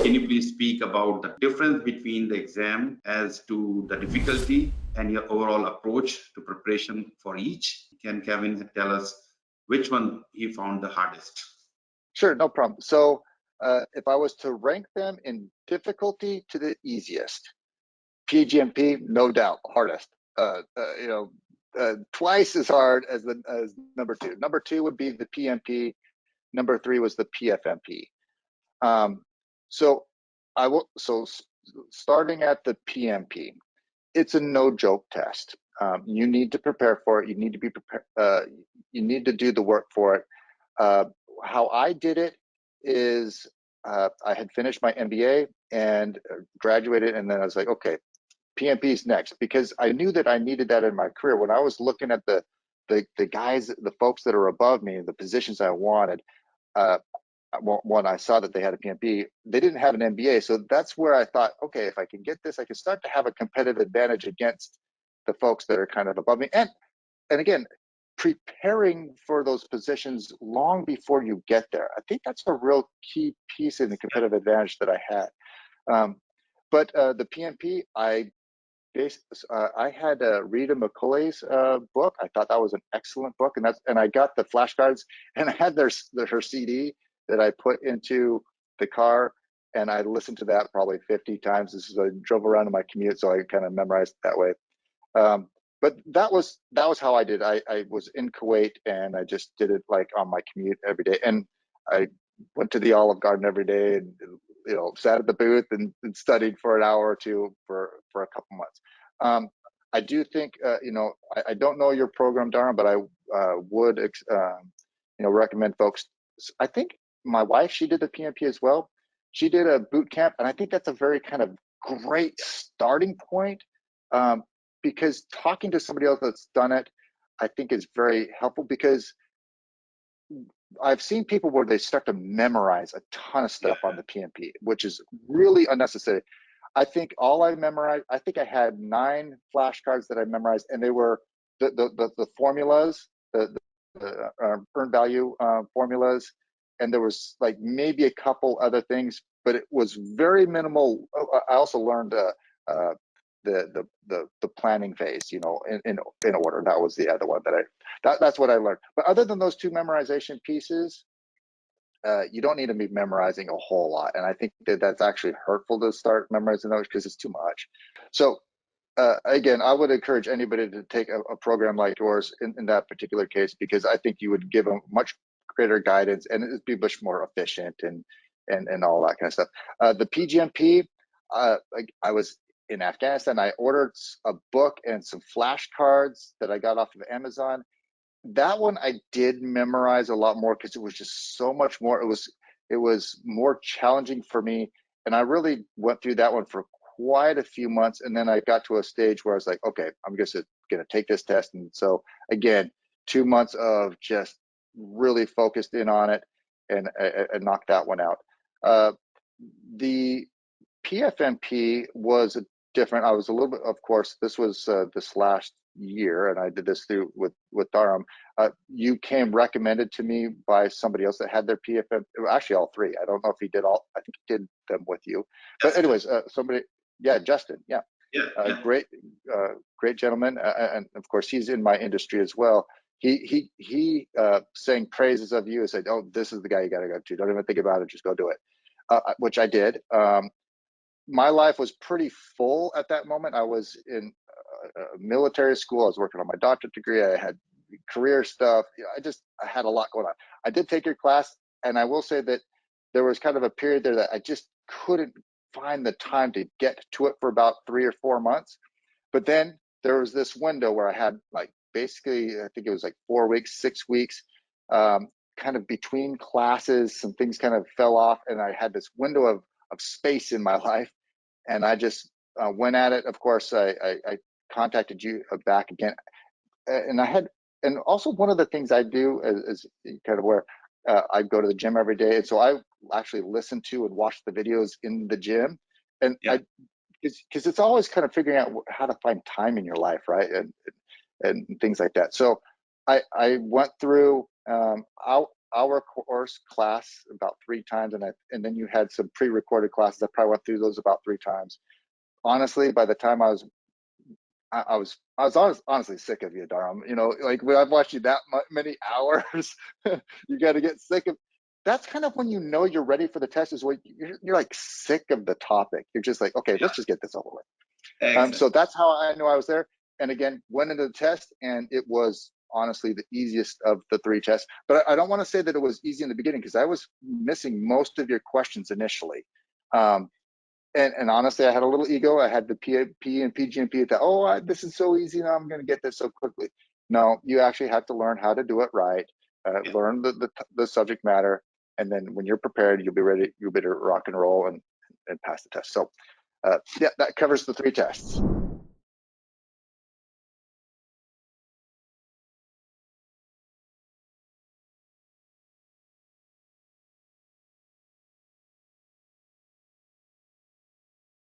Can you please speak about the difference between the exam as to the difficulty and your overall approach to preparation for each? Can Kevin tell us which one he found the hardest? Sure, no problem. So if I was to rank them in difficulty to the easiest, PgMP, no doubt, hardest. Twice as hard as number two. Number two would be the PMP. Number three was the PfMP. So starting at the PMP, it's a no joke test. You need to prepare for it. You need to be prepared. You need to do the work for it. How I did it is I had finished my MBA and graduated, and then I was like, okay, PMP is next, because I knew that I needed that in my career. When I was looking at the guys, the folks that are above me, the positions I wanted, when I saw that they had a PMP, they didn't have an MBA. So that's where I thought, okay, if I can get this, I can start to have a competitive advantage against the folks that are kind of above me. And again, preparing for those positions long before you get there. I think that's a real key piece in the competitive advantage that I had. But the PMP, I had Rita McCulley's book. I thought that was an excellent book, and I got the flashcards, and I had her CD that I put into the car, and I listened to that probably 50 times. This is I drove around in my commute, so I kind of memorized it that way. But that was how I did. I was in Kuwait, and I just did it like on my commute every day, and I went to the Olive Garden every day, and sat at the booth and studied for an hour or two for a couple months. I do think I don't know your program, Dharam, but I would recommend folks. I think my wife, she did the PMP as well. She did a boot camp, and I think that's a very kind of great starting point. Because talking to somebody else that's done it, I think is very helpful, because I've seen people where they start to memorize a ton of stuff on the PMP, which is really unnecessary. I think all I memorized, I think I had 9 flashcards that I memorized, and they were the formulas, the earned value formulas, and there was like maybe a couple other things, but it was very minimal. I also learned the planning phase, in order. That was the other one that's what I learned. But other than those 2 memorization pieces, you don't need to be memorizing a whole lot. And I think that's actually hurtful to start memorizing those, because it's too much. So again, I would encourage anybody to take a program like yours in that particular case, because I think you would give them much greater guidance, and it'd be much more efficient and all that kind of stuff. The PgMP, I was in Afghanistan. I ordered a book and some flashcards that I got off of Amazon. That one I did memorize a lot more, because it was just so much more. It was more challenging for me, and I really went through that one for quite a few months. And then I got to a stage where I was like, okay, I'm just gonna take this test. And so again, 2 months of just really focused in on it, and knocked that one out. The PfMP was different. I was a little bit, of course, this was this last year, and I did this through with Dharam. You came recommended to me by somebody else that had their PfMP, actually all 3. I don't know if he did all, I think he did them with you. But anyways, somebody, Justin, great gentleman. And of course, he's in my industry as well. He sang praises of you and said, oh, this is the guy you got to go to. Don't even think about it, just go do it, which I did. My life was pretty full at that moment. I was in military school. I was working on my doctorate degree. I had career stuff. I had a lot going on. I did take your class, and I will say that there was kind of a period there that I just couldn't find the time to get to it for about 3 or 4 months. But then there was this window where I had like basically, I think it was like 4 weeks, 6 weeks, kind of between classes. Some things kind of fell off, and I had this window of space in my life. And I just went at it. Of course, I contacted you back again, and also one of the things I do is kind of where I go to the gym every day, and so I actually listen to and watch the videos in the gym, and because it's always kind of figuring out how to find time in your life, right, and things like that. So I went through our hours class about 3 times, and then you had some pre-recorded classes. I probably went through those about 3 times. Honestly, by the time I was honestly sick of you, Dharam. You know, like when I've watched you that many hours, you got to get sick of. That's kind of when you know you're ready for the test. Is when you're like sick of the topic. You're just like, okay, let's just get this over with. Exactly. So that's how I knew I was there. And again, went into the test, and it was honestly the easiest of the 3 tests. But I don't want to say that it was easy in the beginning, because I was missing most of your questions initially. And honestly, I had a little ego. I had the PMP and PgMP. That, oh, this is so easy. Now I'm going to get this so quickly. No, you actually have to learn how to do it right. Learn the subject matter, and then when you're prepared, you'll be ready. You'll be ready to rock and roll and pass the test. So, yeah, that covers the 3 tests.